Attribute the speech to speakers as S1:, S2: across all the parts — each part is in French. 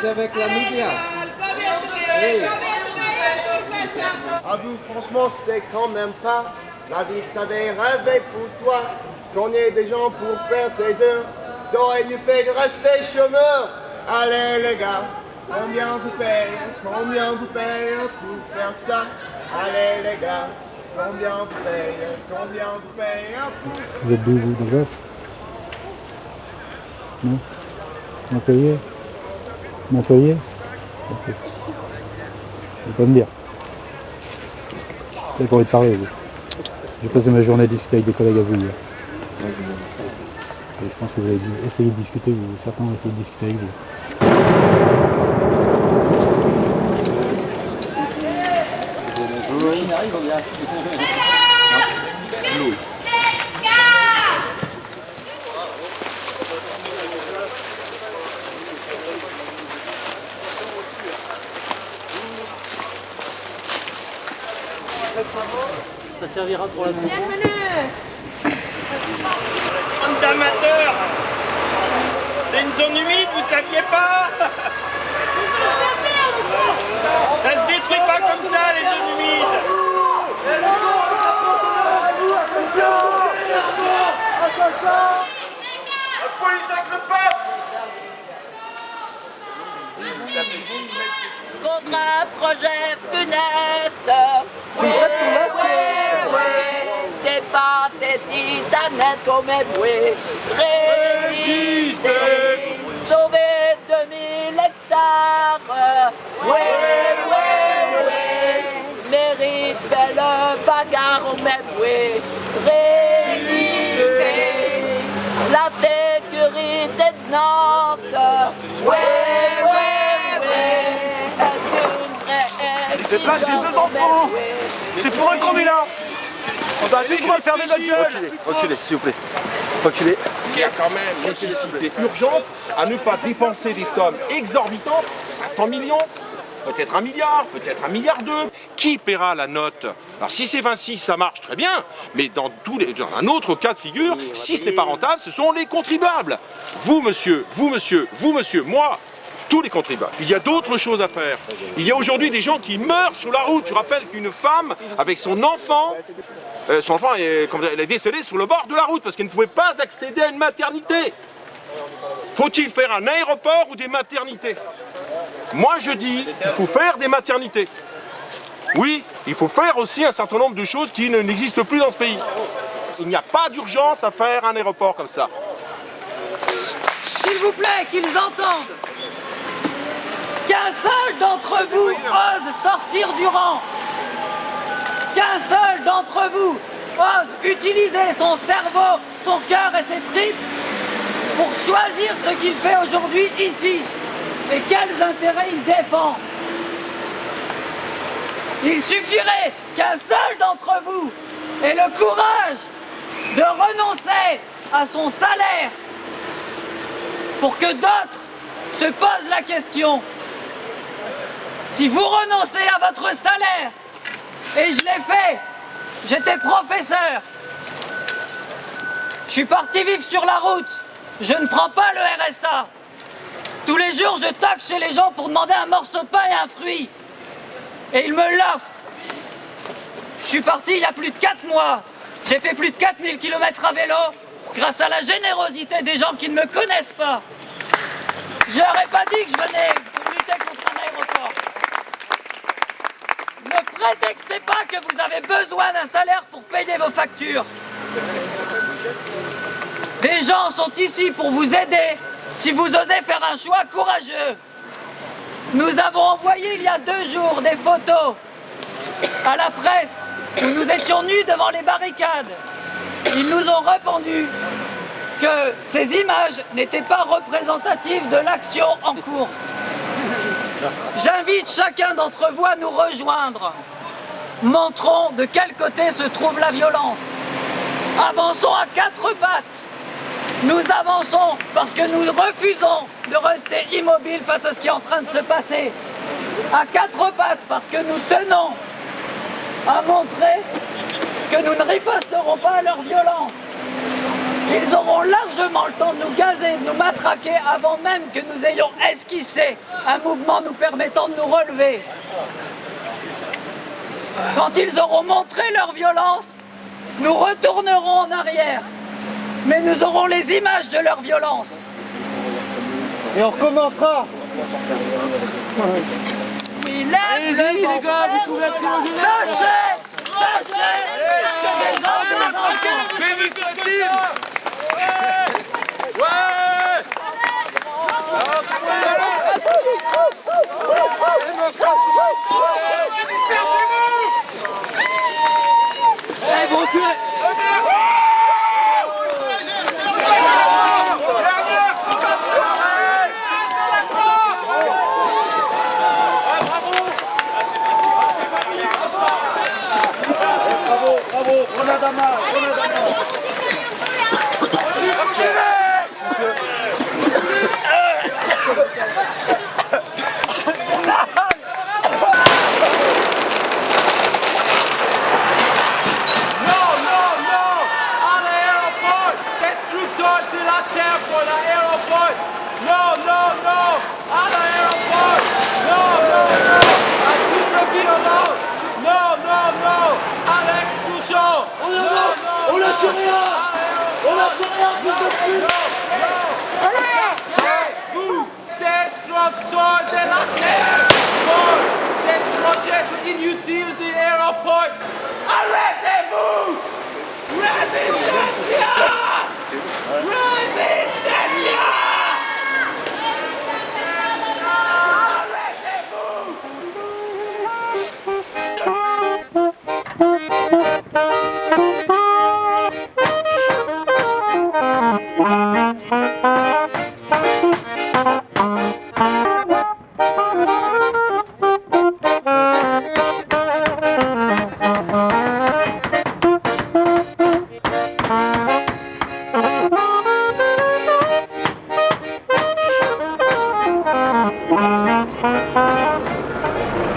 S1: C'est avec la média.
S2: Avoue franchement que c'est quand même pas la vie que t'avais rêvé pour toi. Qu'on ait des gens pour faire tes heures. T'aurais mieux fait de rester chômeur. Allez les gars, combien vous payez pour faire ça? Allez les gars, combien vous payez pour...
S3: Vous êtes d'où, vous, de Brest? Non? Montpellier? Montpellier? Ok. Vous pouvez me dire. Vous avez pas envie de parler, vous. J'ai passé ma journée à discuter avec des collègues à vous hier. Et je pense que vous avez essayé de discuter, certains ont essayé de discuter avec vous.
S4: Ça servira pour la coupe.
S5: Bande d'amateurs. C'est une zone humide, vous saviez pas? Ça se détruit pas comme ça, les zones humides. La police avec le peuple.
S6: Contre un projet funeste. Oui, t'es pas des titanesques comme éboué. Résister, sauver 2000 hectares. Oui, mérite belle bagarre au éboué. Résister, la sécurité de Nantes. Oui.
S7: C'est pas, j'ai 2 enfants. C'est pour eux qu'on est là. On va juste pouvoir fermer notre gueule.
S2: Reculez, s'il vous plaît. Reculez.
S8: Il y a quand même nécessité urgente à ne pas dépenser des sommes exorbitantes, 500 millions, peut-être 1 milliard, peut-être 1,2 milliard. Qui paiera la note? Alors si c'est 26, ça marche très bien, mais dans un autre cas de figure, si ce n'est pas rentable, ce sont les contribuables. Vous monsieur, moi, tous les contribuables. Il y a d'autres choses à faire. Il y a aujourd'hui des gens qui meurent sur la route. Je rappelle qu'une femme, avec son enfant elle est décédée sur le bord de la route parce qu'elle ne pouvait pas accéder à une maternité. Faut-il faire un aéroport ou des maternités? Moi je dis, il faut faire des maternités. Oui, il faut faire aussi un certain nombre de choses qui n'existent plus dans ce pays. Il n'y a pas d'urgence à faire un aéroport comme ça.
S4: S'il vous plaît, qu'ils entendent qu'un seul d'entre vous ose sortir du rang. Qu'un seul d'entre vous ose utiliser son cerveau, son cœur et ses tripes pour choisir ce qu'il fait aujourd'hui ici et quels intérêts il défend. Il suffirait qu'un seul d'entre vous ait le courage de renoncer à son salaire pour que d'autres se posent la question. Si vous renoncez à votre salaire, et je l'ai fait, j'étais professeur, je suis parti vivre sur la route, je ne prends pas le RSA. Tous les jours, je toque chez les gens pour demander un morceau de pain et un fruit. Et ils me l'offrent. Je suis parti il y a plus de 4 mois. J'ai fait plus de 4000 km à vélo grâce à la générosité des gens qui ne me connaissent pas. Je leur ai pas dit que je venais pour lutter contre un aéroport. Ne prétextez pas que vous avez besoin d'un salaire pour payer vos factures. Des gens sont ici pour vous aider si vous osez faire un choix courageux. Nous avons envoyé il y a 2 jours des photos à la presse où nous étions nus devant les barricades. Ils nous ont répondu que ces images n'étaient pas représentatives de l'action en cours. J'invite chacun d'entre vous à nous rejoindre. Montrons de quel côté se trouve la violence. Avançons à 4 pattes. Nous avançons parce que nous refusons de rester immobiles face à ce qui est en train de se passer. À 4 pattes parce que nous tenons à montrer que nous ne riposterons pas à leur violence. Ils auront largement le temps de nous gazer, de nous matraquer avant même que nous ayons esquissé un mouvement nous permettant de nous relever. Quand ils auront montré leur violence, nous retournerons en arrière. Mais nous aurons les images de leur violence.
S1: Et on recommencera.
S6: Allez-y les gars, vous pouvez applaudir. Sachez que des hommes et des enfants. directeur de la terre pour ce projet inutile de l'aéroport. Arrêtez-vous! Résistance! Résistance!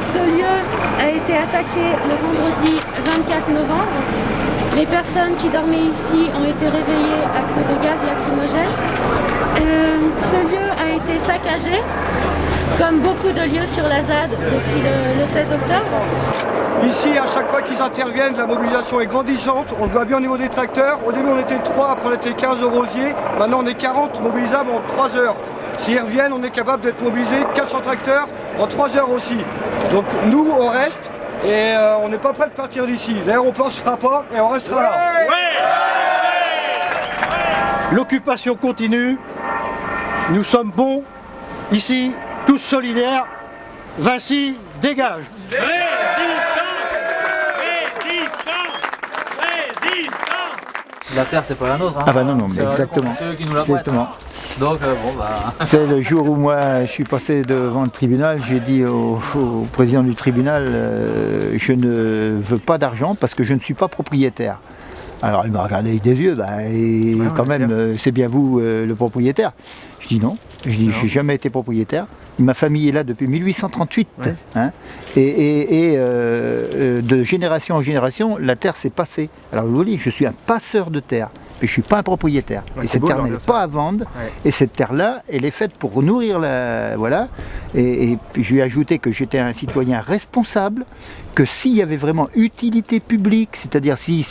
S9: Ce lieu a été attaqué le vendredi 24 novembre. Les personnes qui dormaient ici ont été réveillées à coups de gaz lacrymogène. Ce lieu a été saccagé, comme beaucoup de lieux sur la ZAD depuis le 16 octobre.
S7: Ici, à chaque fois qu'ils interviennent, la mobilisation est grandissante. On le voit bien au niveau des tracteurs. Au début, on était 3, après on était 15 au Rosier. Maintenant, on est 40 mobilisables en 3 heures. S'ils reviennent, on est capable d'être mobilisé 400 tracteurs en 3 heures aussi. Donc nous, on reste et on n'est pas prêt de partir d'ici. L'aéroport ne se fera pas et on restera là.
S1: L'occupation continue. Nous sommes bons. Ici, tous solidaires. Vinci, dégage.
S10: La terre, c'est pas la nôtre. Hein.
S3: Ah bah non, mais exactement.
S10: C'est eux qui nous la prêtent.
S3: Exactement.
S10: Donc, bon, bah...
S3: C'est le jour où moi je suis passé devant le tribunal, j'ai dit au président du tribunal, je ne veux pas d'argent parce que je ne suis pas propriétaire. Alors il m'a regardé des yeux, quand même, c'est bien vous le propriétaire. Je dis non, je dis j'ai jamais été propriétaire. Ma famille est là depuis 1838, hein, et de génération en génération, la terre s'est passée. Alors je vous dis, je suis un passeur de terre, mais je ne suis pas un propriétaire. Et cette terre n'est pas à vendre, et cette terre-là, elle est faite pour nourrir la... Voilà. Et puis je lui ai ajouté que j'étais un citoyen responsable, que s'il y avait vraiment utilité publique, c'est-à-dire si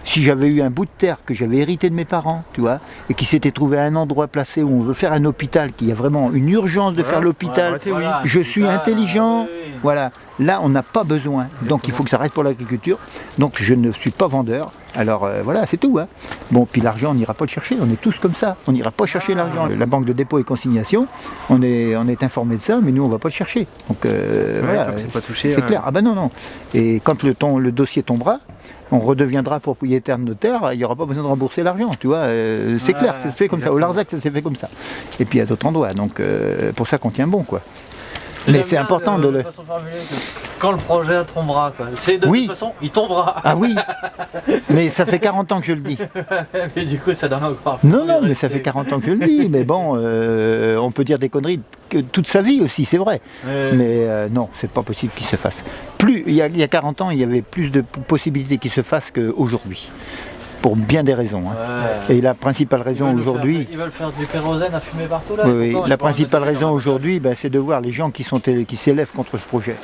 S3: j'avais eu un bout de terre que j'avais hérité de mes parents, tu vois, et qui s'était trouvé à un endroit placé où on veut faire un hôpital, qu'il y a vraiment une urgence de faire l'hôpital, je suis intelligent, voilà, là on n'a pas besoin, donc il faut que ça reste pour l'agriculture, donc je ne suis pas vendeur, alors voilà, c'est tout. Hein. Bon, puis l'argent, on n'ira pas le chercher, on est tous comme ça, on n'ira pas chercher l'argent. La banque de dépôt et consignation, on est informé de ça, mais nous on ne va pas le chercher, donc voilà, c'est clair, ah ben non. Et quand le dossier tombera, on redeviendra propriétaire de nos terres, il n'y aura pas besoin de rembourser l'argent, tu vois, c'est clair, ça se fait comme ça. Au Larzac, ça s'est fait comme ça. Et puis à d'autres endroits, donc pour ça qu'on tient bon, quoi. Mais c'est important de le...
S10: façon formulée que quand le projet tombera, quoi. C'est de toute façon, il tombera.
S3: Ah oui, mais ça fait 40 ans que je le dis.
S10: Mais du coup, ça donne encore...
S3: Non, mais ça fait 40 ans que je le dis, mais bon, on peut dire des conneries toute sa vie aussi, c'est vrai. Mais non, c'est pas possible qu'il se fasse. Il y a 40 ans, il y avait plus de possibilités qu'il se fasse qu'aujourd'hui. Pour bien des raisons. Hein. Et la principale raison aujourd'hui...
S10: Ils veulent faire du kérosène à fumer partout là.
S3: Oui, la principale raison aujourd'hui, c'est de voir les gens qui s'élèvent contre ce projet.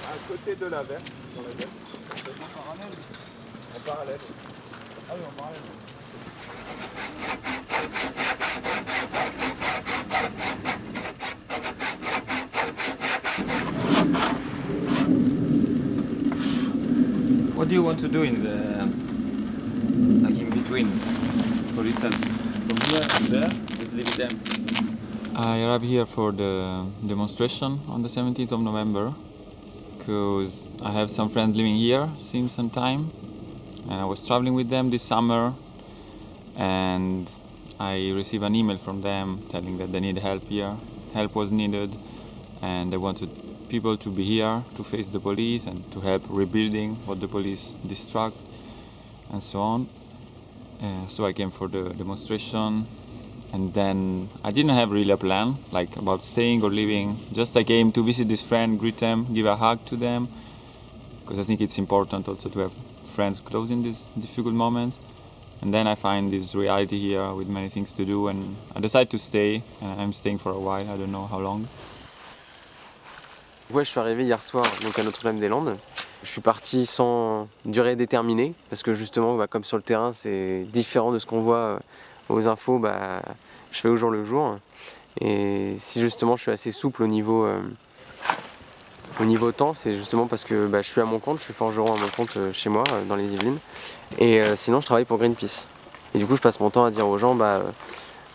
S2: À côté de la verte, dans la verte, en parallèle. Ah oui, en parallèle.
S11: What do you want to do in between? For instance, from here to there, just leave it empty. I arrived here for the demonstration on the 17th of November because I have some friends living here since some time, and I was traveling with them this summer, and I received an email from them telling that they need help here. Help was needed, and they wanted people to be here to face the police and to help rebuilding what the police destroyed and so on. So I came for the demonstration, and then I didn't have really a plan like about staying or leaving. Just I came to visit this friend, greet them, give a hug to them, because I think it's important also to have friends close in these difficult moments. And then I find this reality here with many things to do, and I decide to stay, and I'm staying for a while, I don't know how long.
S12: Ouais, je suis arrivé hier soir donc à Notre-Dame-des-Landes. Je suis parti sans durée déterminée parce que justement, comme sur le terrain, c'est différent de ce qu'on voit aux infos. Je fais au jour le jour. Et si justement je suis assez souple au niveau temps, c'est justement parce que je suis à mon compte, je suis forgeron à mon compte chez moi dans les Yvelines. Et sinon, je travaille pour Greenpeace. Et du coup, je passe mon temps à dire aux gens,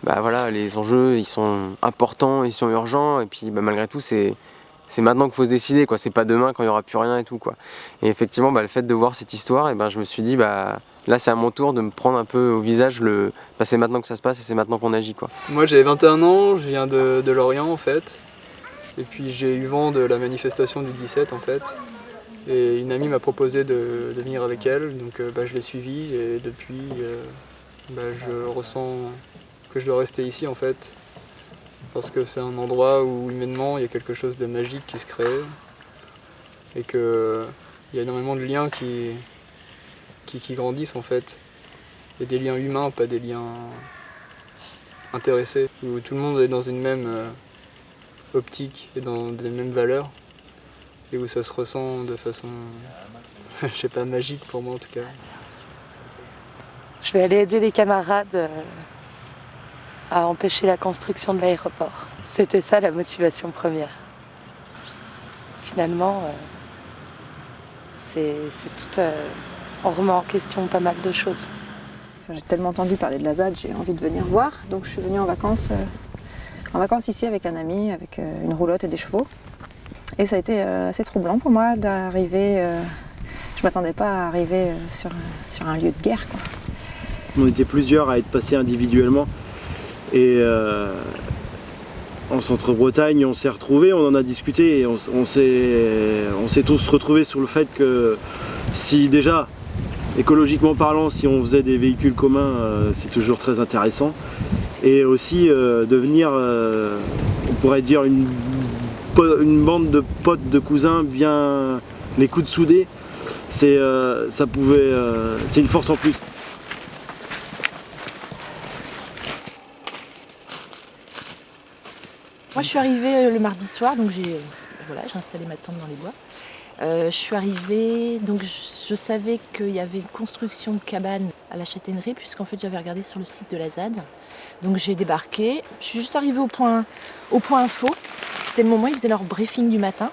S12: voilà, les enjeux, ils sont importants, ils sont urgents. Et puis, malgré tout, c'est maintenant qu'il faut se décider, quoi. C'est pas demain quand il n'y aura plus rien et tout, quoi. Et effectivement, le fait de voir cette histoire, je me suis dit, là, c'est à mon tour de me prendre un peu au visage c'est maintenant que ça se passe et c'est maintenant qu'on agit, quoi.
S13: Moi, j'ai 21 ans, je viens de Lorient, en fait. Et puis, j'ai eu vent de la manifestation du 17, en fait. Et une amie m'a proposé de venir avec elle, donc je l'ai suivie. Et depuis, je ressens que je dois rester ici, en fait. Parce que c'est un endroit où humainement il y a quelque chose de magique qui se crée et qu'il y a énormément de liens qui grandissent en fait. Il y a des liens humains, pas des liens intéressés, où tout le monde est dans une même optique et dans des mêmes valeurs et où ça se ressent de façon, je sais pas, magique pour moi en tout cas.
S14: Je vais aller aider les camarades à empêcher la construction de l'aéroport. C'était ça la motivation première. Finalement, c'est tout. On remet en question pas mal de choses.
S15: J'ai tellement entendu parler de la ZAD, j'ai envie de venir voir. Donc je suis venue en vacances ici avec un ami, avec une roulotte et des chevaux. Et ça a été assez troublant pour moi d'arriver. Je m'attendais pas à arriver sur un lieu de guerre, quoi.
S16: On était plusieurs à être passés individuellement. Et en Centre-Bretagne, on s'est retrouvés, on en a discuté et on s'est tous retrouvés sur le fait que si déjà, écologiquement parlant, si on faisait des véhicules communs, c'est toujours très intéressant. Et aussi devenir, on pourrait dire, une bande de potes, de cousins, bien les coudes soudés, c'est une force en plus.
S17: Moi je suis arrivée le mardi soir, donc j'ai installé ma tente dans les bois. Je suis arrivée, donc je savais qu'il y avait une construction de cabane à la châtaignerie, puisqu'en fait j'avais regardé sur le site de la ZAD. Donc j'ai débarqué, je suis juste arrivée au point info. C'était le moment où ils faisaient leur briefing du matin.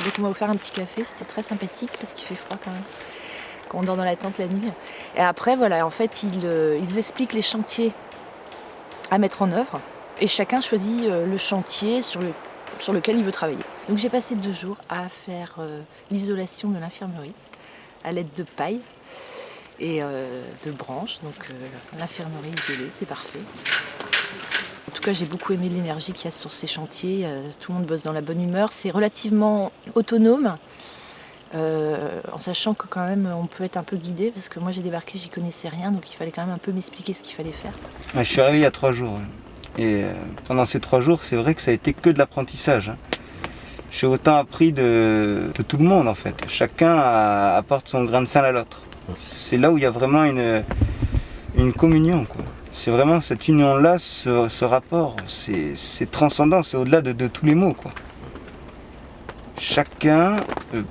S17: Donc on m'a offert un petit café, c'était très sympathique parce qu'il fait froid quand même, quand on dort dans la tente la nuit. Et après voilà, en fait ils expliquent les chantiers à mettre en œuvre. Et chacun choisit le chantier sur lequel il veut travailler. Donc j'ai passé 2 jours à faire l'isolation de l'infirmerie à l'aide de paille et de branches. Donc l'infirmerie isolée, c'est parfait. En tout cas, j'ai beaucoup aimé l'énergie qu'il y a sur ces chantiers. Tout le monde bosse dans la bonne humeur. C'est relativement autonome, en sachant que quand même on peut être un peu guidé, parce que moi j'ai débarqué, j'y connaissais rien, donc il fallait quand même un peu m'expliquer ce qu'il fallait faire.
S18: Je suis arrivé il y a 3 jours. Et pendant ces 3 jours, c'est vrai que ça a été que de l'apprentissage. J'ai autant appris de tout le monde en fait. Chacun apporte son grain de sel à l'autre. C'est là où il y a vraiment une communion, quoi. C'est vraiment cette union-là, ce rapport, c'est transcendant, c'est au-delà de tous les mots, quoi. Chacun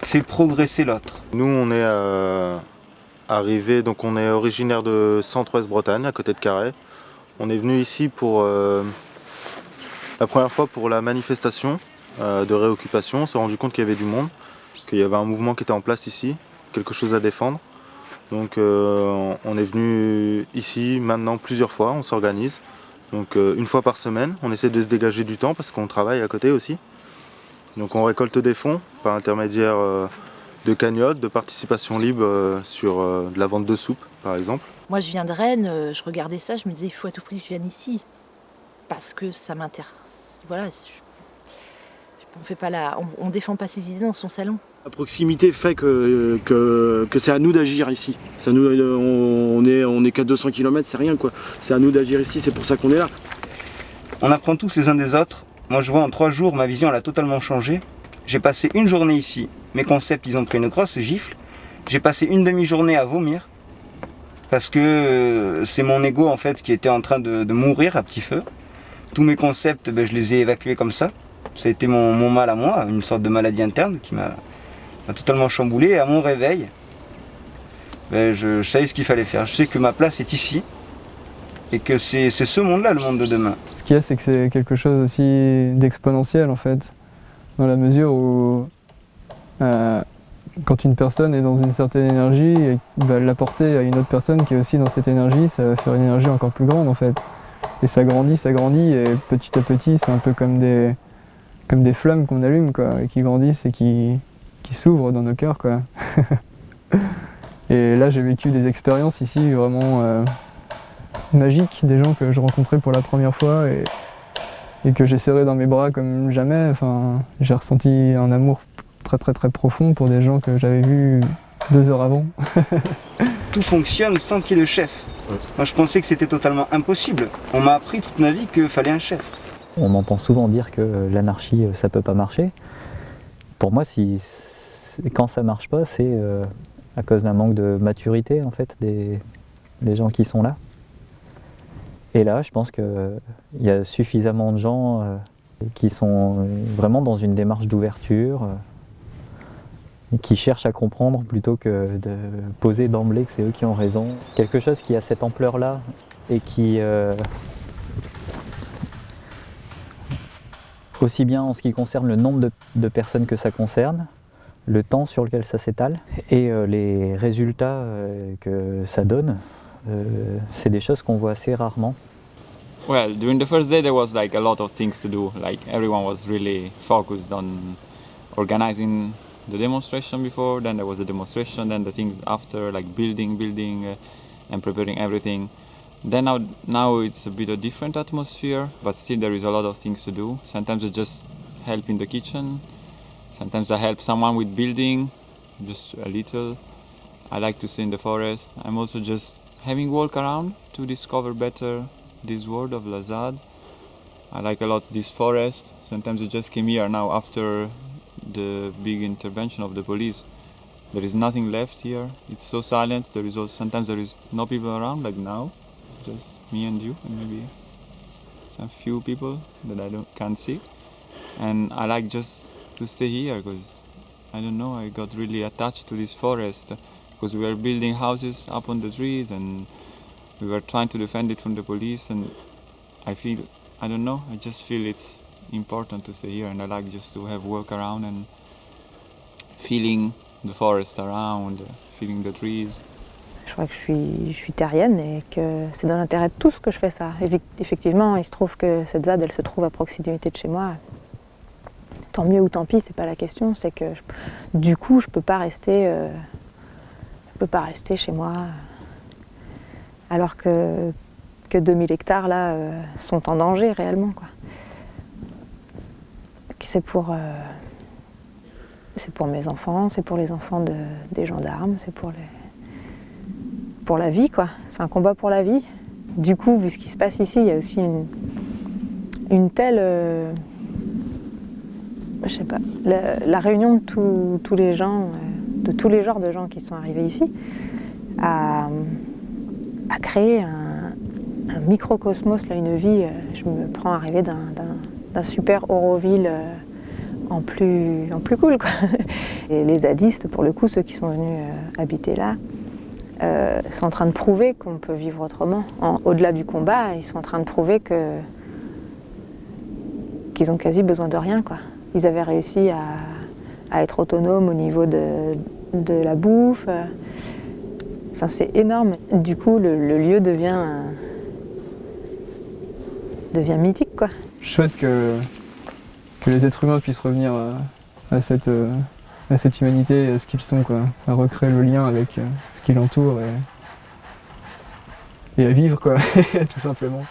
S18: fait progresser l'autre.
S19: Nous, on est arrivés, donc on est originaire de Centre-Ouest Bretagne, à côté de Carhaix. On est venu ici pour la première fois pour la manifestation de réoccupation. On s'est rendu compte qu'il y avait du monde, qu'il y avait un mouvement qui était en place ici, quelque chose à défendre. Donc on est venu ici maintenant plusieurs fois, on s'organise. Donc une fois par semaine, on essaie de se dégager du temps parce qu'on travaille à côté aussi. Donc on récolte des fonds par intermédiaire de cagnottes, de participation libre sur de la vente de soupe par exemple.
S17: Moi je viens de Rennes, je regardais ça, je me disais il faut à tout prix que je vienne ici. Parce que ça m'intéresse. Voilà, on défend pas ses idées dans son salon.
S16: La proximité fait que c'est à nous d'agir ici. On est qu'à 200 km, c'est rien, quoi. C'est à nous d'agir ici, c'est pour ça qu'on est là.
S18: On apprend tous les uns des autres. Moi je vois en 3 jours, ma vision elle a totalement changé. J'ai passé une journée ici, mes concepts ils ont pris une grosse gifle. J'ai passé une demi-journée à vomir. parce que c'est mon ego en fait qui était en train de mourir à petit feu. Tous mes concepts, je les ai évacués comme ça. Ça a été mon mal à moi, une sorte de maladie interne qui m'a totalement chamboulé. Et à mon réveil, je savais ce qu'il fallait faire. Je sais que ma place est ici et que c'est ce monde-là, le monde de demain.
S13: Ce qu'il y a, c'est que c'est quelque chose aussi d'exponentiel en fait, dans la mesure où quand une personne est dans une certaine énergie et va l'apporter à une autre personne qui est aussi dans cette énergie, ça va faire une énergie encore plus grande en fait. Et ça grandit, et petit à petit, c'est un peu comme des flammes qu'on allume quoi, et qui grandissent et qui s'ouvrent dans nos cœurs quoi. Et là, j'ai vécu des expériences ici vraiment magiques, des gens que je rencontrais pour la première fois et que j'ai serré dans mes bras comme jamais. Enfin, j'ai ressenti un amour très très très profond pour des gens que j'avais vus 2 heures avant.
S18: Tout fonctionne sans qu'il y ait de chef. Moi je pensais que c'était totalement impossible. On m'a appris toute ma vie qu'il fallait un chef.
S20: On m'entend souvent dire que l'anarchie ça peut pas marcher. Pour moi, quand ça marche pas, c'est à cause d'un manque de maturité en fait des gens qui sont là. Et là, je pense qu'il y a suffisamment de gens qui sont vraiment dans une démarche d'ouverture, qui cherchent à comprendre plutôt que de poser d'emblée que c'est eux qui ont raison. Quelque chose qui a cette ampleur-là et qui, aussi bien en ce qui concerne le nombre de personnes que ça concerne, le temps sur lequel ça s'étale et les résultats que ça donne, c'est des choses qu'on voit assez rarement.
S11: Well, during the first day there was like a lot of things to do. Like everyone was really focused on organizing the demonstration before, then there was the demonstration, then the things after, like building and preparing everything. Then now it's a bit of a different atmosphere, but still there is a lot of things to do. Sometimes I just help in the kitchen, sometimes I help someone with building, just a little. I like to stay in the forest. I'm also just having walk around to discover better this world of Lazad. I like a lot this forest. Sometimes I just came here now after the big intervention of the police. There is nothing left here. It's so silent. Sometimes there is no people around, like now, just me and you, and maybe some few people that I can't see. And I like just to stay here because I don't know. I got really attached to this forest because we were building houses up on the trees and we were trying to defend it from the police. And I just feel it's important to stay here, and I like just to have walk around and feeling the forest around, feeling the trees.
S15: Je crois que je suis terrienne et que c'est dans l'intérêt de tous que je fais ça. Effectivement, il se trouve que cette ZAD, elle se trouve à proximité de chez moi. Tant mieux ou tant pis, c'est pas la question. C'est que du coup, je peux pas rester chez moi, alors que 2000 hectares là sont en danger réellement quoi. C'est pour mes enfants, c'est pour les enfants des gendarmes, c'est pour la vie quoi. C'est un combat pour la vie. Du coup, vu ce qui se passe ici, il y a aussi une telle, je sais pas, la réunion de tous les gens, de tous les genres de gens qui sont arrivés ici, à créer un microcosmos, là, une vie. Je me prends à rêver d'un super Auroville en plus cool quoi. Et les zadistes, pour le coup, ceux qui sont venus habiter là, sont en train de prouver qu'on peut vivre autrement. Au-delà du combat, ils sont en train de prouver qu'ils ont quasi besoin de rien quoi. Ils avaient réussi à être autonomes au niveau de la bouffe. Enfin, c'est énorme. Du coup, le lieu devient mythique quoi.
S13: Chouette que les êtres humains puissent revenir à cette humanité, à ce qu'ils sont quoi, à recréer le lien avec ce qui l'entoure et à vivre quoi, tout simplement,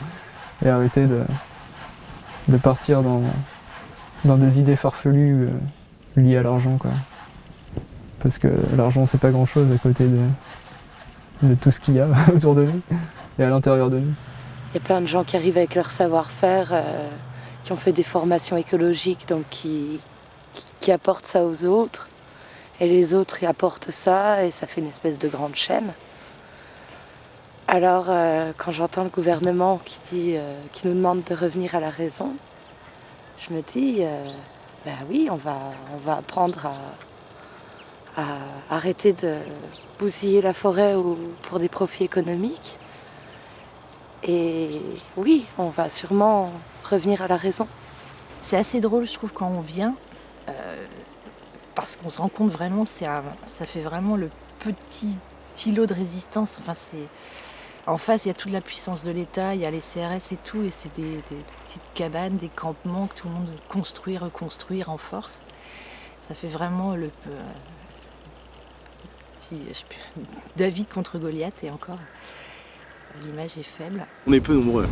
S13: et arrêter de partir dans des idées farfelues liées à l'argent quoi, parce que l'argent c'est pas grand chose à côté de tout ce qu'il y a autour de nous et à l'intérieur de nous.
S14: Il y a plein de gens qui arrivent avec leur savoir-faire, qui ont fait des formations écologiques, donc qui apportent ça aux autres. Et les autres y apportent ça, et ça fait une espèce de grande chaîne. Alors, quand j'entends le gouvernement qui nous demande de revenir à la raison, je me dis, ben oui, on va apprendre à arrêter de bousiller la forêt pour des profits économiques. Et oui, on va sûrement revenir à la raison.
S17: C'est assez drôle, je trouve, quand on vient, parce qu'on se rend compte vraiment, ça fait vraiment le petit îlot de résistance. Enfin, en face, il y a toute la puissance de l'État, il y a les CRS et tout, et c'est des petites cabanes, des campements que tout le monde construit, reconstruire en force. Ça fait vraiment le petit David contre Goliath, et encore, l'image est faible.
S16: On est peu nombreux.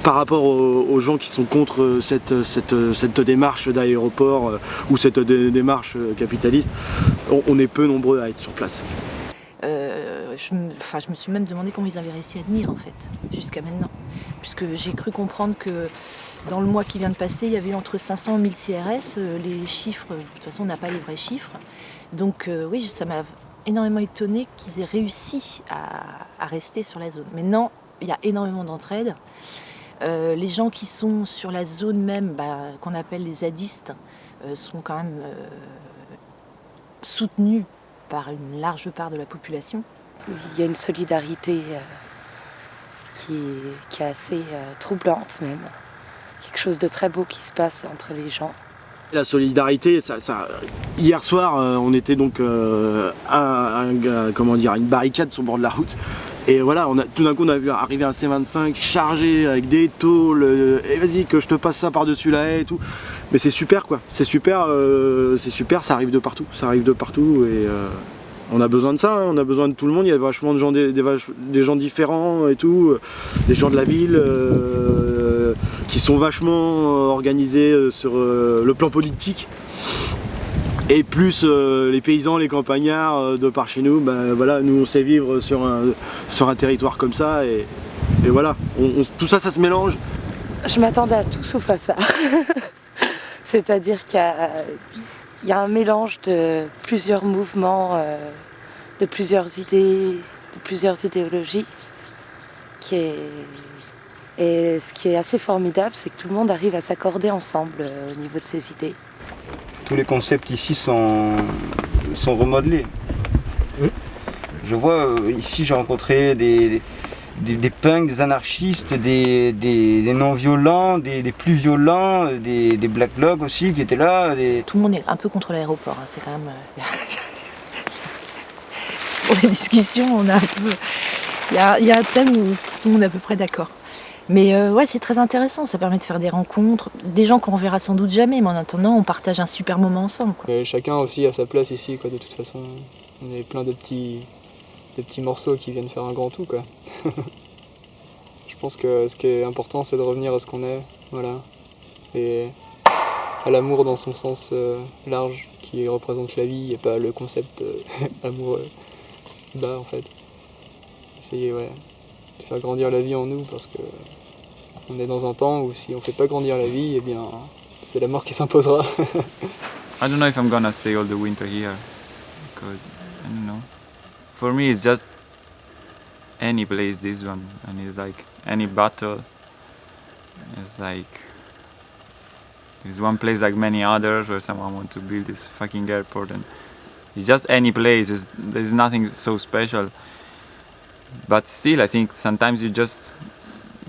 S16: Par rapport aux gens qui sont contre cette démarche d'aéroport ou cette démarche capitaliste, on est peu nombreux à être sur place.
S17: Je me suis même demandé comment ils avaient réussi à tenir en fait, jusqu'à maintenant. Puisque j'ai cru comprendre que dans le mois qui vient de passer, il y avait eu entre 500 et 1000 CRS. Les chiffres, de toute façon on n'a pas les vrais chiffres. Donc oui, ça m'a énormément étonné qu'ils aient réussi à rester sur la zone. Maintenant, il y a énormément d'entraide. Les gens qui sont sur la zone même, qu'on appelle les zadistes, sont quand même soutenus par une large part de la population.
S14: Il y a une solidarité qui est assez troublante même. Quelque chose de très beau qui se passe entre les gens.
S16: La solidarité, hier soir, on était donc à une barricade sur le bord de la route. Et voilà, tout d'un coup on a vu arriver un C25 chargé avec des tôles, et vas-y que je te passe ça par-dessus la haie et tout. Mais c'est super quoi, c'est super, ça arrive de partout, et on a besoin de ça, hein, on a besoin de tout le monde, il y a vachement de gens, des gens différents et tout, des gens de la ville qui sont vachement organisés sur le plan politique. Et plus les paysans, les campagnards de par chez nous, voilà, nous on sait vivre sur un territoire comme ça, et voilà, tout ça se mélange.
S14: Je m'attendais à tout sauf à ça. C'est-à-dire qu'il y a un mélange de plusieurs mouvements, de plusieurs idées, de plusieurs idéologies, et ce qui est assez formidable, c'est que tout le monde arrive à s'accorder ensemble au niveau de ses idées.
S18: Tous les concepts ici sont remodelés. Je vois ici, j'ai rencontré des punks, des anarchistes, des non-violents, des plus violents, des black blocs aussi qui étaient là.
S17: Tout le monde est un peu contre l'aéroport, hein. C'est quand même... Pour les discussions, on a un peu... Il y a un thème où tout le monde est à peu près d'accord. Mais ouais, c'est très intéressant, ça permet de faire des rencontres, des gens qu'on ne reverra sans doute jamais, mais en attendant, on partage un super moment ensemble, quoi.
S13: Et chacun aussi a sa place ici, quoi, de toute façon. On est plein de petits morceaux qui viennent faire un grand tout, quoi. Je pense que ce qui est important, c'est de revenir à ce qu'on est, voilà. Et à l'amour dans son sens large, qui représente la vie, et pas le concept amour bas, en fait. Essayer, ouais, de faire grandir la vie en nous, parce que on est dans un temps où si on fait pas grandir la vie, eh bien, c'est la mort qui s'imposera.
S11: I don't know if I'm gonna stay all the winter here, because, I don't know. For me, it's just any place, this one, and it's like any battle. It's like, there's one place like many others where someone wants to build this fucking airport, and it's just any place, there's nothing so special. But still, I think sometimes you just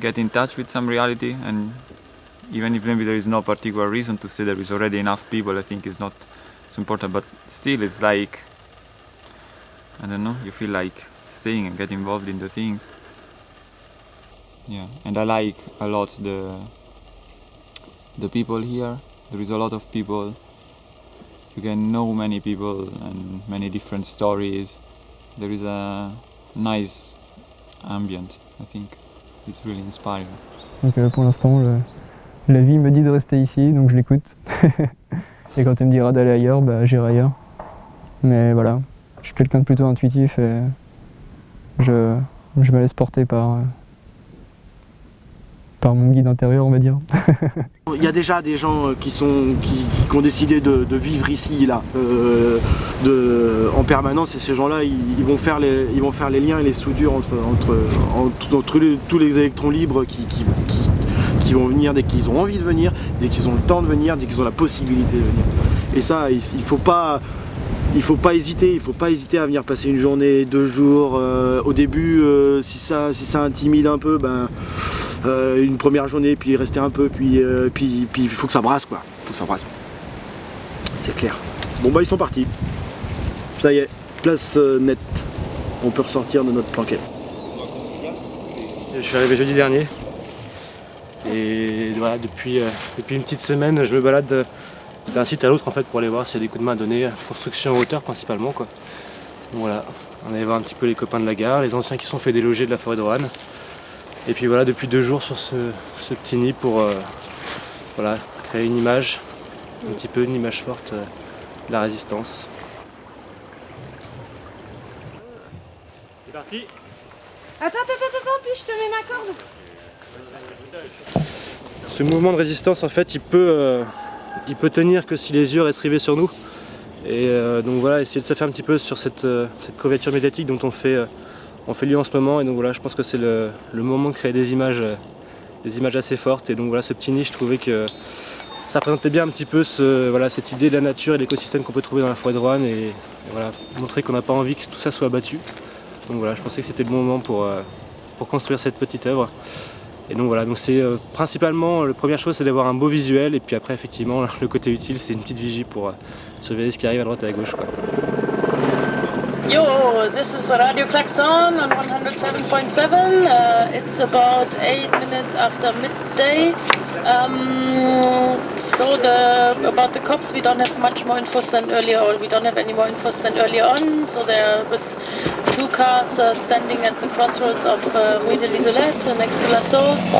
S11: get in touch with some reality, and even if maybe there is no particular reason to say there is already enough people, I think it's not so important, but still it's like, I don't know, you feel like staying and get involved in the things. Yeah, and I like a lot the people here. There is a lot of people. You can know many people and many different stories. There is a nice ambient, I think. It's really inspiring.
S13: Donc pour l'instant, la vie me dit de rester ici, donc je l'écoute. Et quand elle me dira d'aller ailleurs, j'irai ailleurs. Mais voilà, je suis quelqu'un de plutôt intuitif et je me laisse porter par mon guide intérieur, on va dire.
S16: Il y a déjà des gens qui ont décidé de vivre ici, là, en permanence, et ces gens-là, ils vont faire les liens et les soudures entre tous les électrons libres qui vont venir dès qu'ils ont envie de venir, dès qu'ils ont le temps de venir, dès qu'ils ont la possibilité de venir. Et ça, il faut pas hésiter, à venir passer une journée, 2 jours. Au début, si ça intimide un peu, une première journée, puis rester un peu, puis il faut que ça brasse, quoi. Faut que ça brasse. C'est clair. Bon ils sont partis. Ça y est, place nette. On peut ressortir de notre planquette. Je suis arrivé jeudi dernier. Et voilà, depuis une petite semaine, je me balade d'un site à l'autre en fait pour aller voir s'il y a des coups de main à donner, construction en hauteur principalement quoi. Donc, voilà, on allait voir un petit peu les copains de la gare, les anciens qui sont fait déloger de la forêt de Roanne. Et puis voilà, depuis 2 jours sur ce petit nid pour voilà, créer une image, un petit peu une image forte de la résistance. C'est parti.
S9: Attends, puis je te mets ma corde.
S16: Ce mouvement de résistance en fait il peut tenir que si les yeux restent rivés sur nous. Et donc voilà, essayer de se faire un petit peu sur cette couverture médiatique dont on fait lieu en ce moment. Et donc voilà, je pense que c'est le moment de créer des images assez fortes. Et donc voilà, ce petit nid, je trouvais que ça représentait bien un petit peu cette idée de la nature et de l'écosystème qu'on peut trouver dans la forêt de Roanne. Et voilà, montrer qu'on n'a pas envie que tout ça soit abattu. Donc voilà, je pensais que c'était le bon moment pour construire cette petite œuvre. Et donc voilà, c'est principalement, la première chose c'est d'avoir un beau visuel, et puis après effectivement le côté utile c'est une petite vigie pour surveiller ce qui arrive à droite et à gauche quoi.
S21: Yo, this is Radio Klaxon on 107.7. It's about 8 minutes after midday. About the cops, we don't have much more info than earlier, or we don't have any more info than earlier on. So they're with 2 cars standing at the crossroads of Rue de l'Isolette next to La Sauce.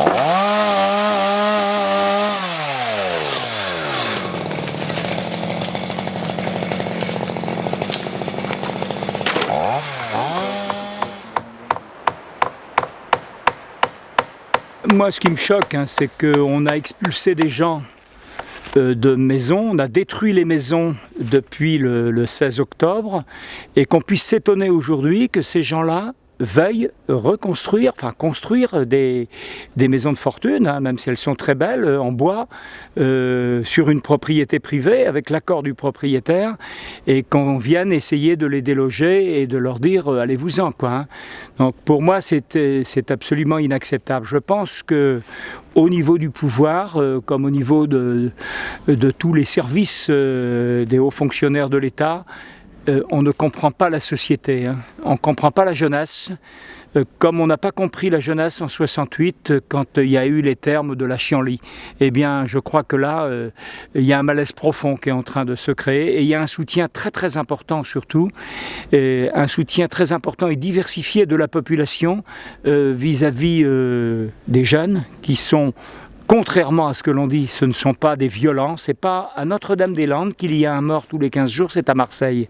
S22: Moi, ce qui me choque, c'est qu'on a expulsé des gens de maisons, on a détruit les maisons depuis le 16 octobre, et qu'on puisse s'étonner aujourd'hui que ces gens-là veuillent construire des maisons de fortune, même si elles sont très belles, en bois, sur une propriété privée, avec l'accord du propriétaire, et qu'on vienne essayer de les déloger et de leur dire « allez-vous-en ». Donc pour moi, c'est absolument inacceptable. Je pense qu'au niveau du pouvoir, comme au niveau de tous les services des hauts fonctionnaires de l'État, on ne comprend pas la société, on ne comprend pas la jeunesse, comme on n'a pas compris la jeunesse en 68 quand il y a eu les termes de la chienlit. Eh bien, je crois que là, il y a un malaise profond qui est en train de se créer, et il y a un soutien très très important surtout, un soutien très important et diversifié de la population vis-à-vis des jeunes qui sont... Contrairement à ce que l'on dit, ce ne sont pas des violents. C'est pas à Notre-Dame-des-Landes qu'il y a un mort tous les 15 jours, c'est à Marseille.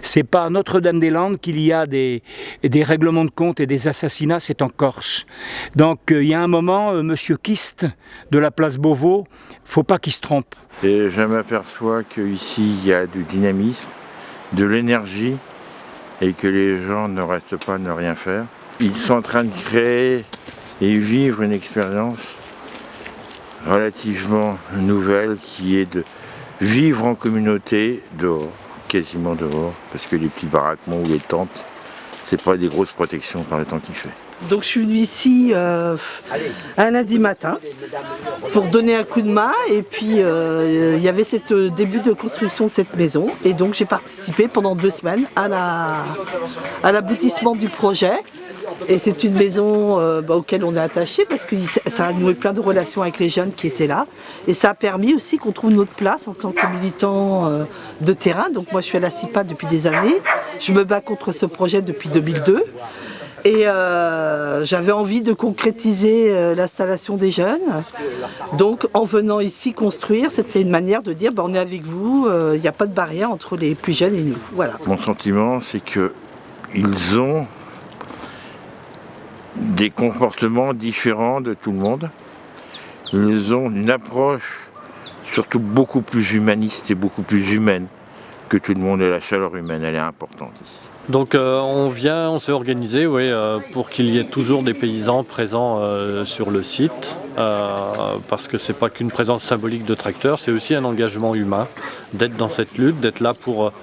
S22: C'est pas à Notre-Dame-des-Landes qu'il y a des règlements de compte et des assassinats, c'est en Corse. Donc il y a un moment, monsieur Kist de la place Beauvau, faut pas qu'il se trompe.
S23: Et je m'aperçois qu'ici il y a du dynamisme, de l'énergie, et que les gens ne restent pas à ne rien faire. Ils sont en train de créer et vivre une expérience relativement nouvelle qui est de vivre en communauté dehors, quasiment dehors, parce que les petits baraquements ou les tentes, c'est pas des grosses protections par le temps qu'il fait.
S24: Donc je suis venue ici un lundi matin pour donner un coup de main, et puis il y avait ce début de construction de cette maison, et donc j'ai participé pendant 2 semaines à l'aboutissement du projet. Et c'est une maison auquel on est attaché parce que ça a noué plein de relations avec les jeunes qui étaient là. Et ça a permis aussi qu'on trouve notre place en tant que militant de terrain. Donc moi je suis à la CIPA depuis des années. Je me bats contre ce projet depuis 2002. Et j'avais envie de concrétiser l'installation des jeunes. Donc en venant ici construire, c'était une manière de dire on est avec vous, il n'y a pas de barrière entre les plus jeunes et nous. Voilà.
S23: Mon sentiment, c'est qu'ils ont des comportements différents de tout le monde, une approche surtout beaucoup plus humaniste et beaucoup plus humaine que tout le monde. Et la chaleur humaine, elle est importante ici.
S10: Donc on s'est organisé pour qu'il y ait toujours des paysans présents sur le site, parce que c'est pas qu'une présence symbolique de tracteurs, c'est aussi un engagement humain, d'être dans cette lutte, d'être là pour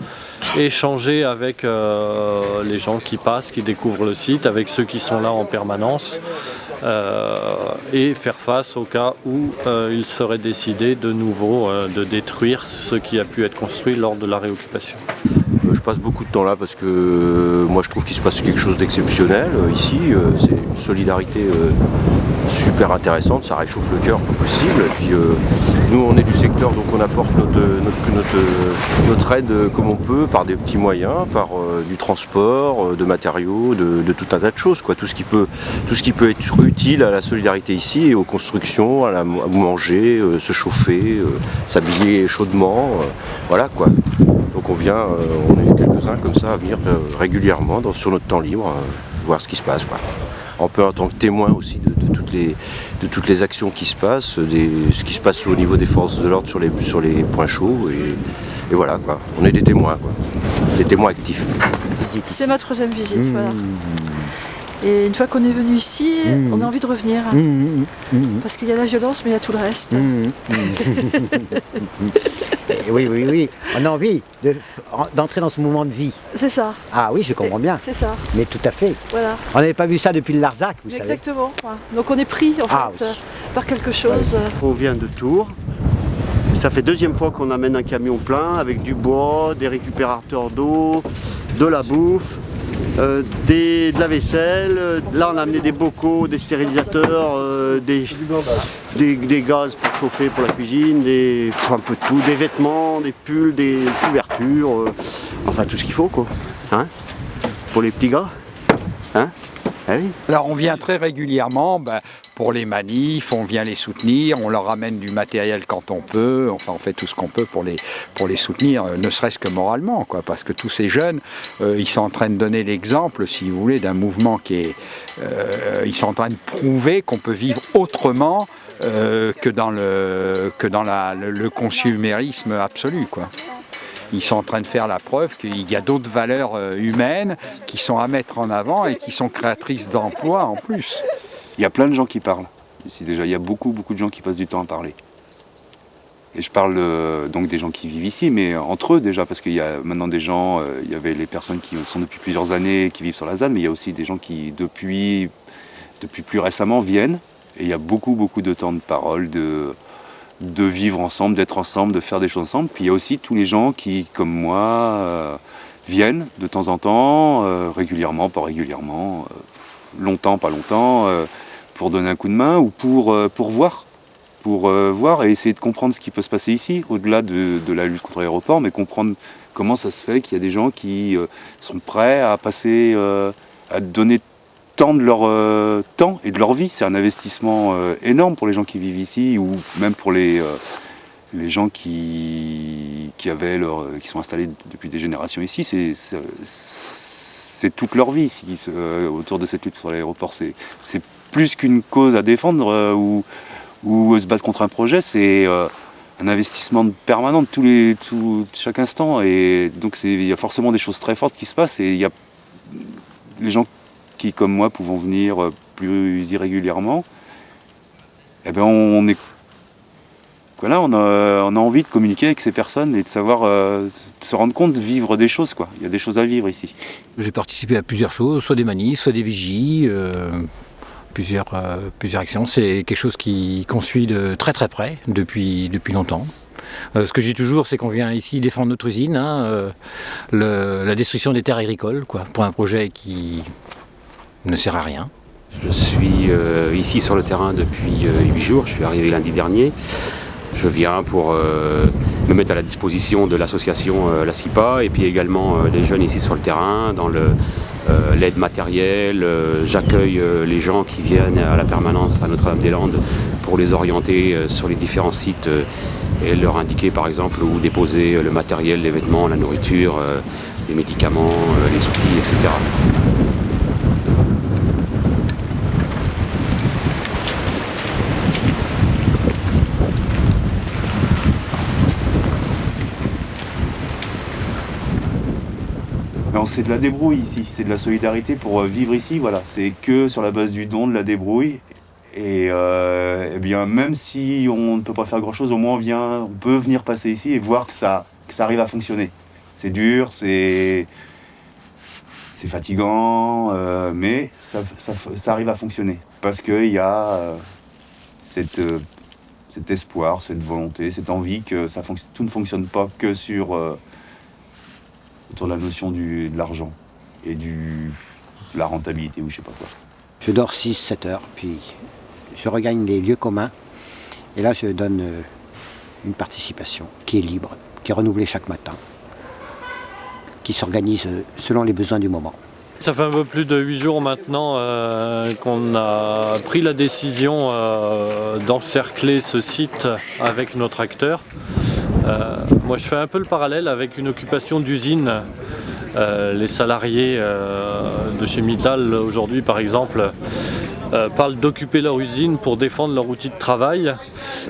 S10: échanger avec les gens qui passent, qui découvrent le site, avec ceux qui sont là en permanence, et faire face au cas où il serait décidé de nouveau de détruire ce qui a pu être construit lors de la réoccupation.
S4: Je passe beaucoup de temps là parce que moi je trouve qu'il se passe quelque chose d'exceptionnel ici. C'est une solidarité super intéressante, ça réchauffe le cœur pas possible. Et puis nous on est du secteur, donc on apporte notre aide comme on peut par des petits moyens, par du transport, de matériaux, de tout un tas de choses, quoi. Tout ce qui peut être utile à la solidarité ici et aux constructions, à manger, se chauffer, s'habiller chaudement, voilà quoi. Donc on vient, on est quelques-uns comme ça à venir régulièrement sur notre temps libre, voir ce qui se passe, quoi. Un peu en tant que témoin aussi de toutes les actions qui se passent, ce qui se passe au niveau des forces de l'ordre sur les points chauds, et voilà quoi. On est des témoins, quoi. Des témoins actifs.
S5: C'est ma 3e visite, voilà. Et une fois qu'on est venu ici, on a envie de revenir. Parce qu'il y a la violence, mais il y a tout le reste.
S6: Oui. On a envie d'entrer dans ce mouvement de vie.
S5: C'est ça.
S6: Ah oui, je comprends bien.
S5: C'est ça.
S6: Mais tout à fait.
S5: Voilà.
S6: On n'avait pas vu ça depuis le Larzac, vous savez.
S5: Exactement. Donc on est pris, en fait, par quelque chose.
S8: On vient de Tours. Ça fait 2e fois qu'on amène un camion plein avec du bois, des récupérateurs d'eau, de la bouffe. De la vaisselle, là on a amené des bocaux, des stérilisateurs, des gaz pour chauffer pour la cuisine, un peu de tout, des vêtements, des pulls, des couvertures, enfin tout ce qu'il faut quoi, hein, pour les petits gars, hein. Ah oui.
S25: Alors on vient très régulièrement pour les manifs, on vient les soutenir, on leur ramène du matériel quand on peut, enfin on fait tout ce qu'on peut pour les soutenir, ne serait-ce que moralement, quoi, parce que tous ces jeunes, ils sont en train de donner l'exemple, si vous voulez, d'un mouvement qui est... ils sont en train de prouver qu'on peut vivre autrement que dans le consumérisme absolu, quoi. Ils sont en train de faire la preuve qu'il y a d'autres valeurs humaines qui sont à mettre en avant et qui sont créatrices d'emplois en plus.
S26: Il y a plein de gens qui parlent ici déjà, il y a beaucoup de gens qui passent du temps à parler. Et je parle donc des gens qui vivent ici, mais entre eux déjà, parce qu'il y a maintenant des gens, il y avait les personnes qui sont depuis plusieurs années, qui vivent sur la ZAD, mais il y a aussi des gens qui depuis plus récemment viennent, et il y a beaucoup de temps de parole, de vivre ensemble, d'être ensemble, de faire des choses ensemble. Puis il y a aussi tous les gens qui, comme moi, viennent de temps en temps, régulièrement, pas régulièrement, longtemps, pas longtemps, pour donner un coup de main ou pour voir. Pour voir et essayer de comprendre ce qui peut se passer ici, au-delà de la lutte contre l'aéroport, mais comprendre comment ça se fait qu'il y a des gens qui sont prêts à passer, à donner tant de leur temps et de leur vie. C'est un investissement énorme pour les gens qui vivent ici, ou même pour les gens qui sont installés depuis des générations ici. C'est toute leur vie ici, autour de cette lutte sur l'aéroport. C'est plus qu'une cause à défendre ou se battre contre un projet, c'est un investissement permanent de chaque instant. Et donc il y a forcément des choses très fortes qui se passent, et il y a les gens qui, comme moi, pouvons venir plus irrégulièrement, eh ben on a envie de communiquer avec ces personnes et de savoir, de se rendre compte, de vivre des choses, quoi. Il y a des choses à vivre ici.
S27: J'ai participé à plusieurs choses, soit des manifs, soit des vigies, plusieurs actions. C'est quelque chose qu'on suit de très très près depuis longtemps. Ce que je dis toujours, c'est qu'on vient ici défendre notre usine, la destruction des terres agricoles, quoi, pour un projet qui ne sert à rien.
S28: Je suis ici sur le terrain depuis 8 jours, je suis arrivé lundi dernier. Je viens pour me mettre à la disposition de l'association La SIPA, et puis également les jeunes ici sur le terrain, dans l'aide matérielle. J'accueille les gens qui viennent à la permanence à Notre-Dame-des-Landes pour les orienter sur les différents sites et leur indiquer par exemple où déposer le matériel, les vêtements, la nourriture, les médicaments, les outils, etc.
S26: Mais c'est de la débrouille ici, c'est de la solidarité pour vivre ici, voilà. C'est que sur la base du don, de la débrouille. Et eh bien, même si on ne peut pas faire grand-chose, au moins on peut venir passer ici et voir que ça arrive à fonctionner. C'est dur, c'est fatigant, mais ça arrive à fonctionner. Parce qu'il y a cet espoir, cette volonté, cette envie que tout ne fonctionne pas que autour de la notion de l'argent et de la rentabilité ou je sais pas quoi.
S6: Je dors 6-7 heures, puis je regagne les lieux communs. Et là, je donne une participation qui est libre, qui est renouvelée chaque matin, qui s'organise selon les besoins du moment.
S10: Ça fait un peu plus de 8 jours maintenant qu'on a pris la décision d'encercler ce site avec nos tracteurs. Moi je fais un peu le parallèle avec une occupation d'usine. Les salariés de chez Mittal aujourd'hui par exemple parlent d'occuper leur usine pour défendre leur outil de travail.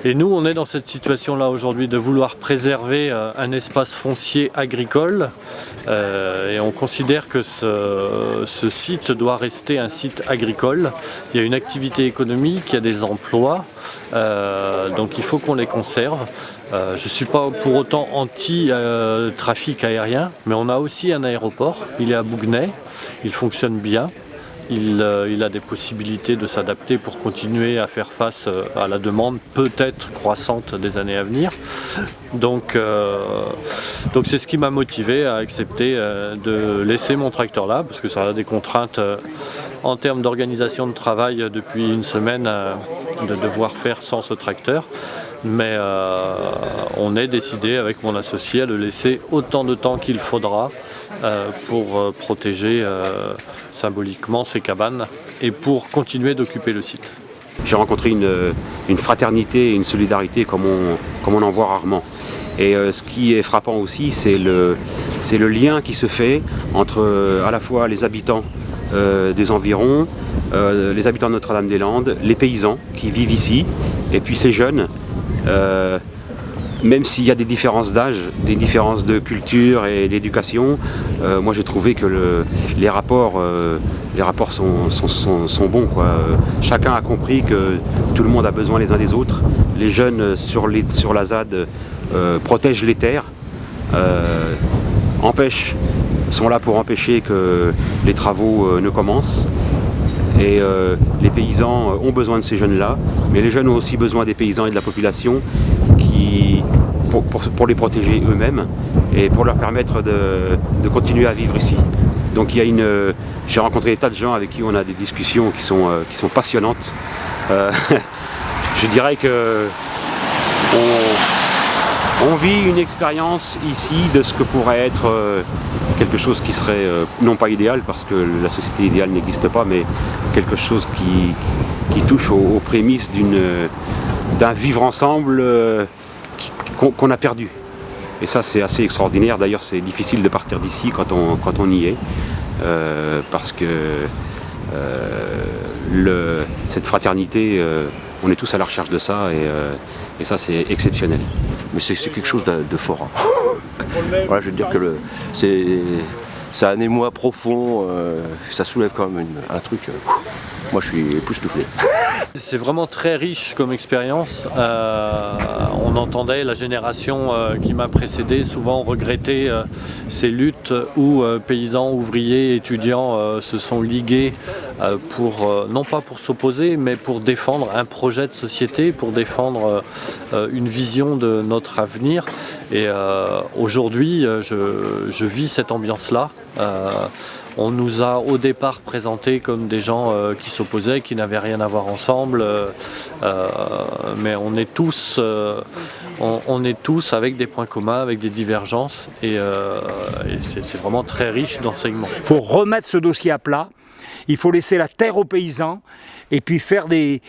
S10: Et nous, on est dans cette situation-là aujourd'hui de vouloir préserver un espace foncier agricole. Et on considère que ce site doit rester un site agricole. Il y a une activité économique, il y a des emplois. Donc il faut qu'on les conserve. Je ne suis pas pour autant anti-trafic aérien, mais on a aussi un aéroport. Il est à Bouguenais, il fonctionne bien. Il a des possibilités de s'adapter pour continuer à faire face à la demande peut-être croissante des années à venir. Donc c'est ce qui m'a motivé à accepter de laisser mon tracteur là, parce que ça a des contraintes en termes d'organisation de travail depuis une semaine de devoir faire sans ce tracteur. Mais on est décidé avec mon associé à le laisser autant de temps qu'il faudra pour protéger symboliquement ces cabanes et pour continuer d'occuper le site.
S28: J'ai rencontré une fraternité et une solidarité comme on en voit rarement. Et ce qui est frappant aussi, c'est le lien qui se fait entre à la fois les habitants des environs, les habitants de Notre-Dame-des-Landes, les paysans qui vivent ici, et puis ces jeunes. Même s'il y a des différences d'âge, des différences de culture et d'éducation, moi j'ai trouvé que les rapports sont bons, quoi. Chacun a compris que tout le monde a besoin les uns des autres. Les jeunes sur la ZAD protègent les terres, sont là pour empêcher que les travaux ne commencent. Et les paysans ont besoin de ces jeunes-là, mais les jeunes ont aussi besoin des paysans et de la population pour les protéger eux-mêmes et pour leur permettre de continuer à vivre ici. Donc j'ai rencontré des tas de gens avec qui on a des discussions qui sont passionnantes. Je dirais que on vit une expérience ici de ce que pourrait être quelque chose qui serait non pas idéal, parce que la société idéale n'existe pas, mais quelque chose qui touche aux prémices d'un vivre ensemble qu'on a perdu. Et ça c'est assez extraordinaire. D'ailleurs c'est difficile de partir d'ici quand on y est, parce que cette fraternité, on est tous à la recherche de ça, et ça c'est exceptionnel.
S4: Mais c'est quelque chose de fort. Hein. Ouais, je veux dire que c'est un émoi profond, ça soulève quand même un truc. Moi je suis époustouflé.
S10: C'est vraiment très riche comme expérience. On entendait la génération qui m'a précédé souvent regretter ces luttes où paysans, ouvriers, étudiants se sont ligués non pas pour s'opposer, mais pour défendre un projet de société, pour défendre une vision de notre avenir. Et aujourd'hui, je vis cette ambiance-là. On nous a au départ présentés comme des gens qui s'opposaient, qui n'avaient rien à voir ensemble, mais on est tous avec des points communs, avec des divergences, et c'est vraiment très riche d'enseignements.
S22: Il faut remettre ce dossier à plat, il faut laisser la terre aux paysans, et puis faire des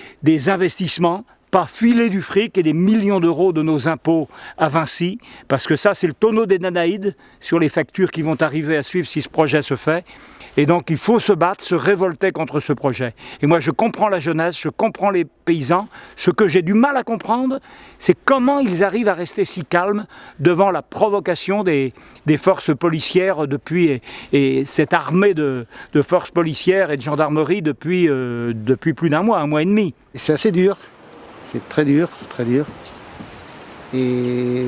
S22: investissements pas filer du fric et des millions d'euros de nos impôts à Vinci, parce que ça c'est le tonneau des Danaïdes sur les factures qui vont arriver à suivre si ce projet se fait. Et donc il faut se battre, se révolter contre ce projet. Et moi je comprends la jeunesse, je comprends les paysans. Ce que j'ai du mal à comprendre, c'est comment ils arrivent à rester si calmes devant la provocation des forces policières depuis, et cette armée de forces policières et de gendarmerie depuis plus d'un mois, un mois et demi.
S1: C'est assez dur, c'est très dur, Et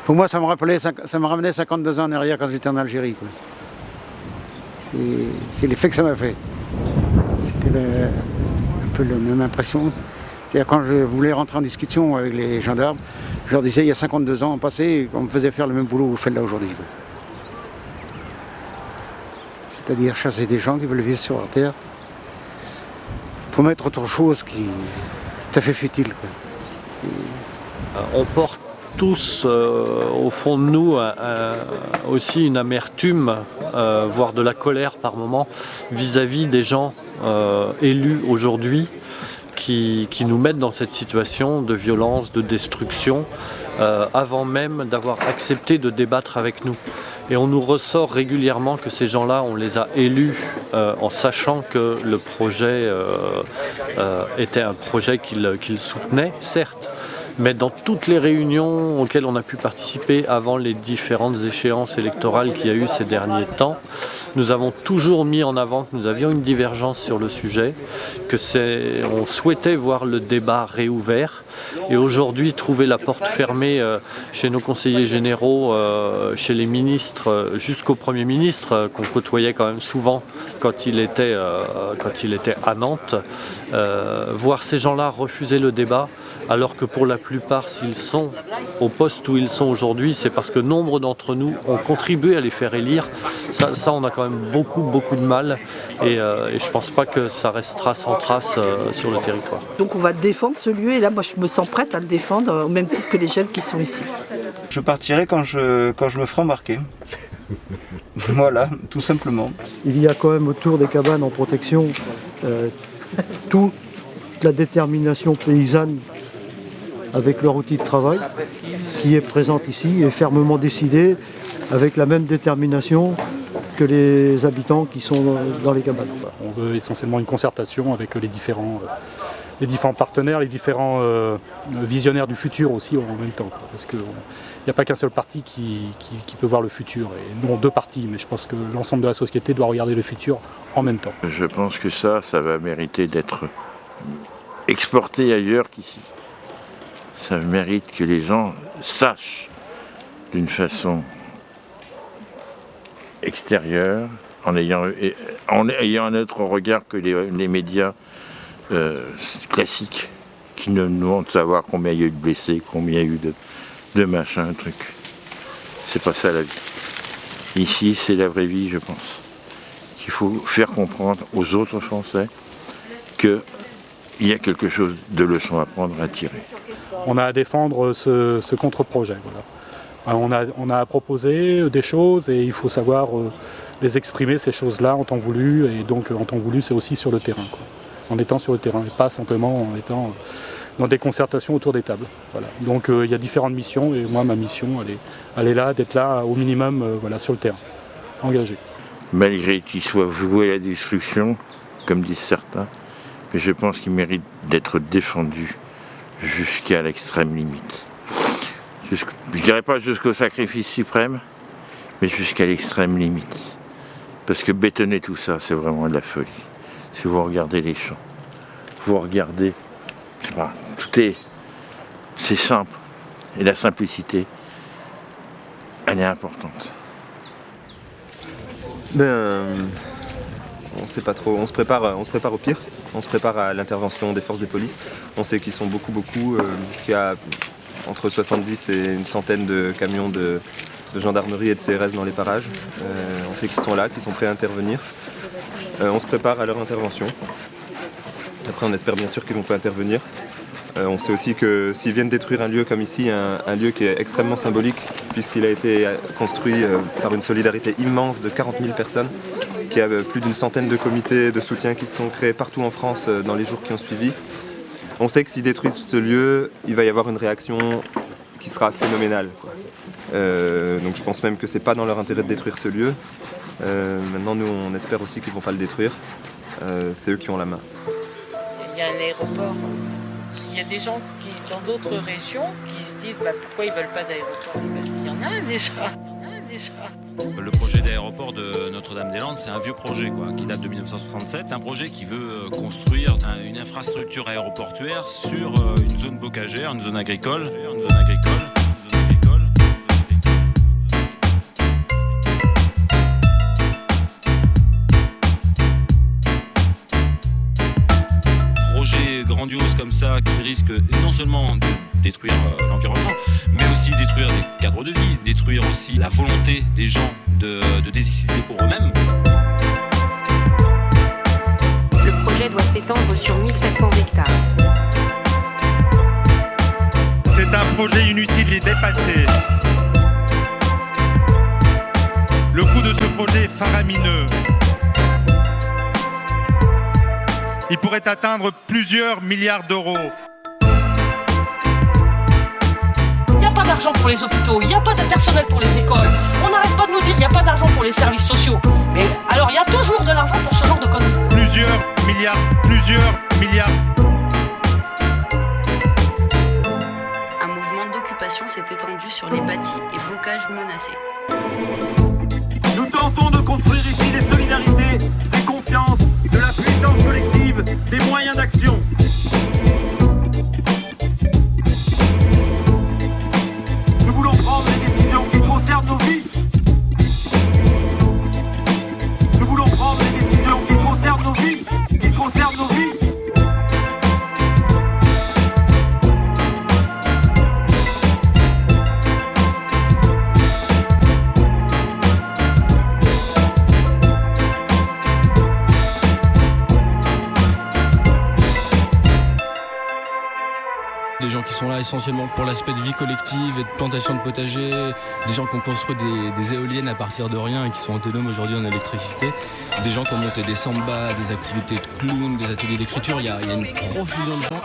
S1: pour moi, ça me ramenait 52 ans en arrière quand j'étais en Algérie. C'est l'effet que ça m'a fait. C'était un peu la même impression. C'est-à-dire quand je voulais rentrer en discussion avec les gendarmes, je leur disais il y a 52 ans passé, on me faisait faire le même boulot que vous faites là aujourd'hui. C'est-à-dire chasser des gens qui veulent vivre sur la terre pour mettre autre chose qui est tout à fait futile.
S10: On porte tous au fond de nous aussi une amertume, voire de la colère par moment, vis-à-vis des gens élus aujourd'hui qui nous mettent dans cette situation de violence, de destruction, avant même d'avoir accepté de débattre avec nous. Et on nous ressort régulièrement que ces gens-là, on les a élus en sachant que le projet était un projet qu'ils soutenaient, certes, mais dans toutes les réunions auxquelles on a pu participer avant les différentes échéances électorales qu'il y a eu ces derniers temps, nous avons toujours mis en avant que nous avions une divergence sur le sujet, on souhaitait voir le débat réouvert. Et aujourd'hui, trouver la porte fermée chez nos conseillers généraux, chez les ministres, jusqu'au Premier ministre, qu'on côtoyait quand même souvent quand il était à Nantes, voir ces gens-là refuser le débat, alors que pour la plupart, s'ils sont au poste où ils sont aujourd'hui, c'est parce que nombre d'entre nous ont contribué à les faire élire. Ça on a quand même beaucoup de mal, et je ne pense pas que ça restera sans trace sur le territoire.
S24: Donc on va défendre ce lieu, et là moi je me sens prête à le défendre au même titre que les jeunes qui sont ici.
S18: Je partirai quand je me ferai embarquer. Voilà, tout simplement.
S2: Il y a quand même autour des cabanes en protection toute la détermination paysanne avec leur outil de travail qui est présente ici et fermement décidée avec la même détermination que les habitants qui sont dans les cabanes.
S3: On veut essentiellement une concertation avec les différents partenaires, les différents visionnaires du futur aussi en même temps. Parce qu'il n'y a pas qu'un seul parti qui peut voir le futur. Et nous, deux partis, mais je pense que l'ensemble de la société doit regarder le futur en même temps.
S23: Je pense que ça va mériter d'être exporté ailleurs qu'ici. Ça mérite que les gens sachent d'une façon extérieure, en ayant un autre regard que les médias classiques qui ne nous montrent savoir combien il y a eu de blessés, combien il y a eu de machins, trucs. C'est pas ça la vie. Ici, c'est la vraie vie, je pense. Qu'il faut faire comprendre aux autres Français qu'il y a quelque chose de leçon à prendre, à tirer.
S3: On a à défendre ce contre-projet. Voilà. On a proposé des choses et il faut savoir les exprimer, ces choses-là, en temps voulu. Et donc, en temps voulu, c'est aussi sur le terrain. En étant sur le terrain et pas simplement en étant dans des concertations autour des tables. Voilà. Donc, il y a différentes missions et moi, ma mission, elle est là, d'être là au minimum sur le terrain, engagé.
S23: Malgré qu'il soit voué à la destruction, comme disent certains, mais je pense qu'il mérite d'être défendu jusqu'à l'extrême limite. Je ne dirais pas jusqu'au sacrifice suprême, mais jusqu'à l'extrême limite. Parce que bétonner tout ça, c'est vraiment de la folie. Si vous regardez les champs, vous regardez, c'est simple. Et la simplicité, elle est importante.
S7: On sait pas trop, on se prépare au pire, on se prépare à l'intervention des forces de police. On sait qu'ils sont beaucoup, qu'il y a entre 70 et une centaine de camions de gendarmerie et de CRS dans les parages. On sait qu'ils sont là, qu'ils sont prêts à intervenir. On se prépare à leur intervention. Après, on espère bien sûr qu'ils vont pas intervenir. On sait aussi que s'ils viennent détruire un lieu comme ici, un lieu qui est extrêmement symbolique, puisqu'il a été construit par une solidarité immense de 40 000 personnes, qu'il y a plus d'une centaine de comités de soutien qui se sont créés partout en France dans les jours qui ont suivi. On sait que s'ils détruisent ce lieu, il va y avoir une réaction qui sera phénoménale, quoi. Donc je pense même que c'est pas dans leur intérêt de détruire ce lieu. Maintenant, nous, on espère aussi qu'ils vont pas le détruire. C'est eux qui ont la main.
S11: Il y a un aéroport. Il y a des gens dans d'autres régions qui se disent pourquoi ils veulent pas d'aéroport. Parce qu'il y en a un déjà.
S12: Le projet d'aéroport de Notre-Dame-des-Landes, c'est un vieux projet qui date de 1967. Un projet qui veut construire une infrastructure aéroportuaire sur une zone bocagère, une zone agricole. Projet grandiose comme ça qui risque non seulement de détruire l'environnement, mais aussi détruire des cadres de vie, détruire aussi la volonté des gens de décider pour eux-mêmes.
S13: Le projet doit s'étendre sur 1700 hectares.
S14: C'est un projet inutile et dépassé. Le coût de ce projet est faramineux. Il pourrait atteindre plusieurs milliards d'euros.
S11: Il n'y a pas d'argent pour les hôpitaux, il n'y a pas de personnel pour les écoles. On n'arrête pas de nous dire qu'il n'y a pas d'argent pour les services sociaux. Mais alors il y a toujours de l'argent pour ce genre de conneries.
S14: Plusieurs milliards.
S13: Un mouvement d'occupation s'est étendu sur les bâtis et bocages menacés.
S15: Nous tentons de construire ici des solidarités, des confiances, de la puissance collective, des moyens d'action. Nous voulons prendre des décisions qui concernent nos vies. Nous voulons prendre des décisions qui concernent nos vies,
S17: Des gens qui sont là essentiellement pour l'aspect de vie collective et de plantation de potagers, des gens qui ont construit des éoliennes à partir de rien et qui sont autonomes aujourd'hui en électricité, des gens qui ont monté des sambas, des activités de clown, des ateliers d'écriture, il y a une profusion de gens.